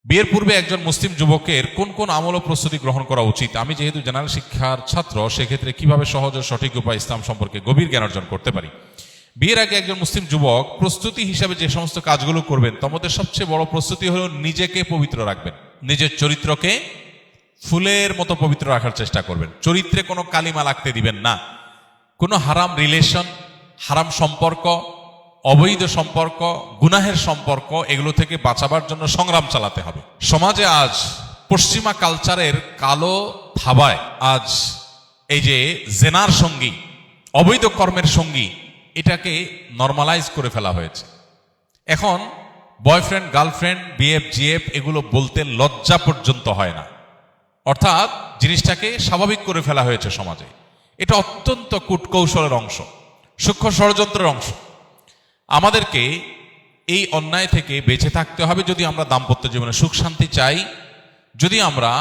বিয়ের পূর্বে একজন মুসলিম যুবকের কোন কোন আমল ও প্রস্তুতি গ্রহণ করা উচিত? আমি যেহেতু জেনারেল শিক্ষার ছাত্র, সেক্ষেত্রে কিভাবে সহজ ও সঠিক উপায় ইসলাম সম্পর্কে গভীর জ্ঞান অর্জন করতে পারি? বিয়ের আগে একজন মুসলিম যুবক প্রস্তুতি হিসাবে যে সমস্ত কাজগুলো করবেন তার মধ্যে সবচেয়ে বড় প্রস্তুতি হলো নিজেকে পবিত্র রাখবেন। নিজের চরিত্রকে ফুলের মতো পবিত্র রাখার চেষ্টা করবেন। চরিত্রে কোনো কালিমা লাগতে দিবেন না। কোনো হারাম রিলেশন, হারাম সম্পর্ক, অবৈধ সম্পর্ক, গুনাহের সম্পর্ক, এগুলো থেকে বাঁচাবার জন্য সংগ্রাম চালাতে হবে। সমাজে আজ পশ্চিমা কালচারের কালো থাবায় আজ এই যে জেনার সঙ্গী, অবৈধ কর্মের সঙ্গী, এটাকে নর্মালাইজ করে ফেলা হয়েছে। এখন বয়ফ্রেন্ড, গার্লফ্রেন্ড, বিএফ, জিএফ এগুলো বলতে লজ্জা পর্যন্ত হয় না। অর্থাৎ জিনিসটাকে স্বাভাবিক করে ফেলা হয়েছে সমাজে। এটা অত্যন্ত কূটকৌশলের অংশ, সূক্ষ্ম ষড়যন্ত্রের অংশ। আমাদেরকে এই অন্যায় থেকে বেঁচে থাকতে হবে যদি আমরা দাম্পত্য জীবনে সুখ শান্তি চাই, যদি আমরা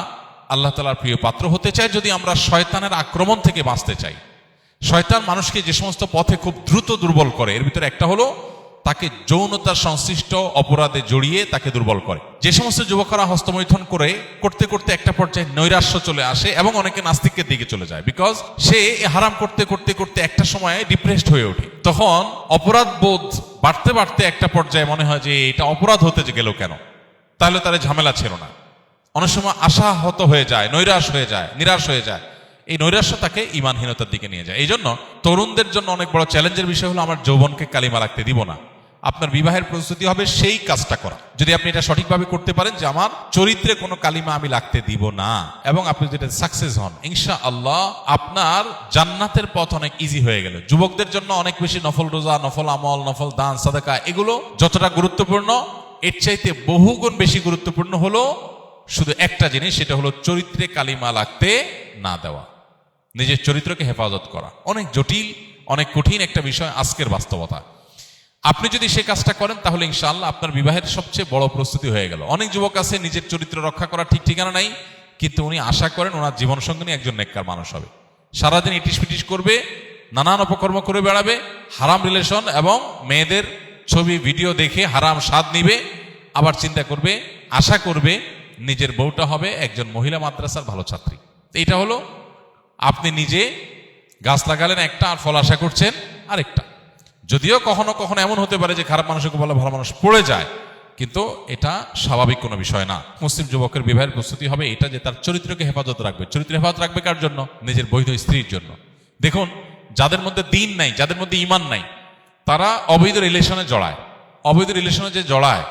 আল্লাহ তাআলার প্রিয় পাত্র হতে চাই, যদি আমরা শয়তানের আক্রমণ থেকে বাঁচতে চাই। শয়তান মানুষকে যে সমস্ত পথে খুব দ্রুত দুর্বল করে, এর ভিতরে একটা হলো তাকে যৌনতার সংশ্লিষ্ট অপরাধে জড়িয়ে তাকে দুর্বল করে। যে সমস্ত যুবকরা হস্তমৈথুন করতে করতে একটা পর্যায়ে নৈরাশ্য চলে আসে এবং অনেকে নাস্তিকের দিকে চলে যায়, বিকজ সে হারাম করতে করতে করতে একটা সময় ডিপ্রেসড হয়ে ওঠে। তখন অপরাধ বোধ বাড়তে বাড়তে একটা পর্যায়ে মনে হয় যে এটা অপরাধ হতে গেল কেন, তাহলে তার ঝামেলা ছিল না। অনেক সময় আশাহত হয়ে যায়, নৈরাশ হয়ে যায়, নিরাশ হয়ে যায়। এই নৈরাশ্য তাকে ঈমানহীনতার দিকে নিয়ে যায়। এই জন্য তরুণদের জন্য অনেক বড় চ্যালেঞ্জের বিষয় হলো আমার যৌবনকে কালিমা রাখতে দিব না। আপনার বিবাহের প্রস্তুতি হবে সেই কাজটা করা। যদি আপনি এটা সঠিকভাবে করতে পারেন যে আমার চরিত্রে কোনো কালিমা আমি লাগতে দিব না, এবং আপনি যেটা সাকসেস হন, ইনশাআল্লাহ আপনার জান্নাতের পথ অনেক ইজি হয়ে গেল। যুবকদের জন্য অনেক বেশি নফল রোজা, নফল আমল, নফল দান, সাদাকা এগুলো যতটা গুরুত্বপূর্ণ, এর চাইতে বহুগুণ বেশি গুরুত্বপূর্ণ হলো শুধু একটা জিনিস, সেটা হলো চরিত্রে কালিমা লাগতে না দেওয়া, নিজের চরিত্রকে হেফাজত করা। অনেক জটিল, অনেক কঠিন একটা বিষয় আজকের বাস্তবতা। আপনি যদি সে কাজটা করেন তাহলে ইনশাআল্লাহ আপনার বিবাহের সবচেয়ে বড় প্রস্তুতি হয়ে গেল। অনেক যুবক আছে নিজের চরিত্র রক্ষা করা ঠিক ঠিকানা নাই, কিন্তু উনি আশা করেন ওনার জীবন সঙ্গিনী একজন নেককার মানুষ হবে। সারাদিন ইটিস পিটিস করবে, নানান অপকর্ম করে বেড়াবে, হারাম রিলেশন এবং মেয়েদের ছবি ভিডিও দেখে হারাম স্বাদ নিবে, আবার চিন্তা করবে, আশা করবে নিজের বউটা হবে একজন মহিলা মাদ্রাসার ভালো ছাত্রী। এটা হলো আপনি নিজে গাছ লাগালেন একটা, আর ফল আশা করছেন আরেকটা। যদিও কখনো কখনো এমন হতে পারে যে খারাপ মানুষকে বলে ভালো মানুষ পড়ে যায়, কিন্তু এটা স্বাভাবিক কোনো বিষয় না। মুসলিম যুবকের বিবাহের প্রস্তুতি হবে এটা যে তার চরিত্রকে হেফাজত রাখবে। চরিত্র হেফাজত রাখবে কার জন্য? নিজের বৈধ স্ত্রীর জন্য। দেখুন, যাদের মধ্যে দিন নাই, যাদের মধ্যে ঈমান নাই, তারা অবৈধ রিলেশনে জড়ায়। অবৈধ রিলেশনে যে জড়ায়,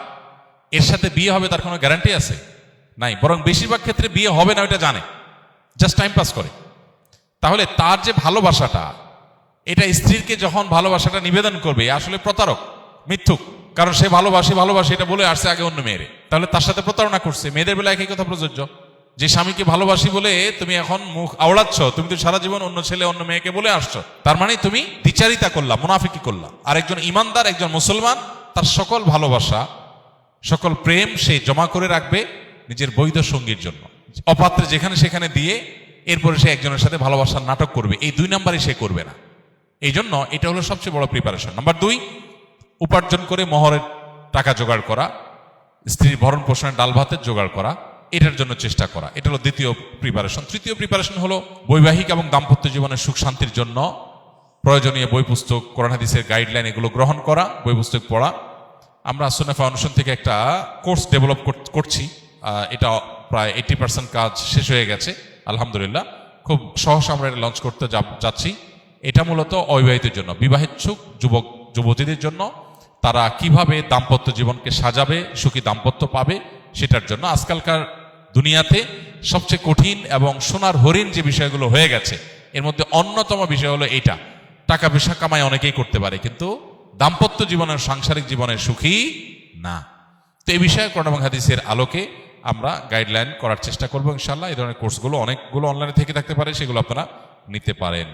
এর সাথে বিয়ে হবে তার কোনো গ্যারান্টি আছে? নাই। বরং বেশিরভাগ ক্ষেত্রে বিয়ে হবে না ওইটা জানে, জাস্ট টাইম পাস করে। তাহলে তার যে ভালোবাসাটা, এটা স্ত্রীকে যখন ভালোবাসাটা নিবেদন করবে, আসলে প্রতারক, মিথ্যুক। কারণ সে ভালোবাসে এটা বলে আসছে আগে অন্য মেয়েরে, তাহলে তার সাথে প্রতারণা করছে। মেয়েদের বেলা একই কথা প্রযোজ্য, যে স্বামীকে ভালোবাসি বলে তুমি এখন মুখ আওড়াচ্ছ, তুমি তো সারা জীবন অন্য ছেলে অন্য মেয়েকে বলে আসছো, তার মানে তুমি দ্বিচারিতা করলা, মুনাফিকি করলা। আর একজন ইমানদার, একজন মুসলমান, তার সকল ভালোবাসা, সকল প্রেম সে জমা করে রাখবে নিজের বৈধ সঙ্গীর জন্য। অপাত্রে যেখানে সেখানে দিয়ে এরপরে সে একজনের সাথে ভালোবাসার নাটক করবে, এই দুই নাম্বারই সে করবে না। এই জন্য এটা হলো সবচেয়ে বড় প্রিপারেশন। নাম্বার 2, উপার্জন করে মহরের টাকা জোগাড় করা, স্ত্রীর ভরণ পোষণের ডাল ভাতের জোগাড় করা, এটার জন্য চেষ্টা করা। এটা হলো দ্বিতীয় প্রিপারেশন। তৃতীয় প্রিপারেশন হলো বৈবাহিক এবং দাম্পত্য জীবনের সুখ শান্তির জন্য প্রয়োজনীয় বই পুস্তক, কোরআন হাদিসের গাইডলাইন এগুলো গ্রহণ করা, বই পুস্তক পড়া। আমরা সুন্নাহ ফাউন্ডেশন থেকে একটা কোর্স ডেভেলপ করছি, এটা প্রায় 80% কাজ শেষ হয়ে গেছে আলহামদুলিল্লাহ। খুব সহসা আমরা এটা লঞ্চ করতে যাচ্ছি। এটা মূলত অবিবাহিতের জন্য, বিবাহেচ্ছুক যুবক যুবতীদের জন্য, তারা কিভাবে দাম্পত্য জীবনকে সাজাবে, সুখী দাম্পত্য পাবে, সেটার জন্য। আজকালকার দুনিয়াতে সবচেয়ে কঠিন এবং সোনার হরিণ যে বিষয়গুলো হয়ে গেছে, এর মধ্যে অন্যতম বিষয় হলো এইটা। টাকা পয়সা কামাই অনেকেই করতে পারে, কিন্তু দাম্পত্য জীবনের, সাংসারিক জীবনে সুখী না। তো এই বিষয়ে কোরআন এবং হাদিসের আলোকে আমরা গাইডলাইন করার চেষ্টা করবো ইনশাআল্লাহ। এই ধরনের কোর্সগুলো অনেকগুলো অনলাইনে থেকে থাকতে পারে, সেগুলো আপনারা নিতে পারেন।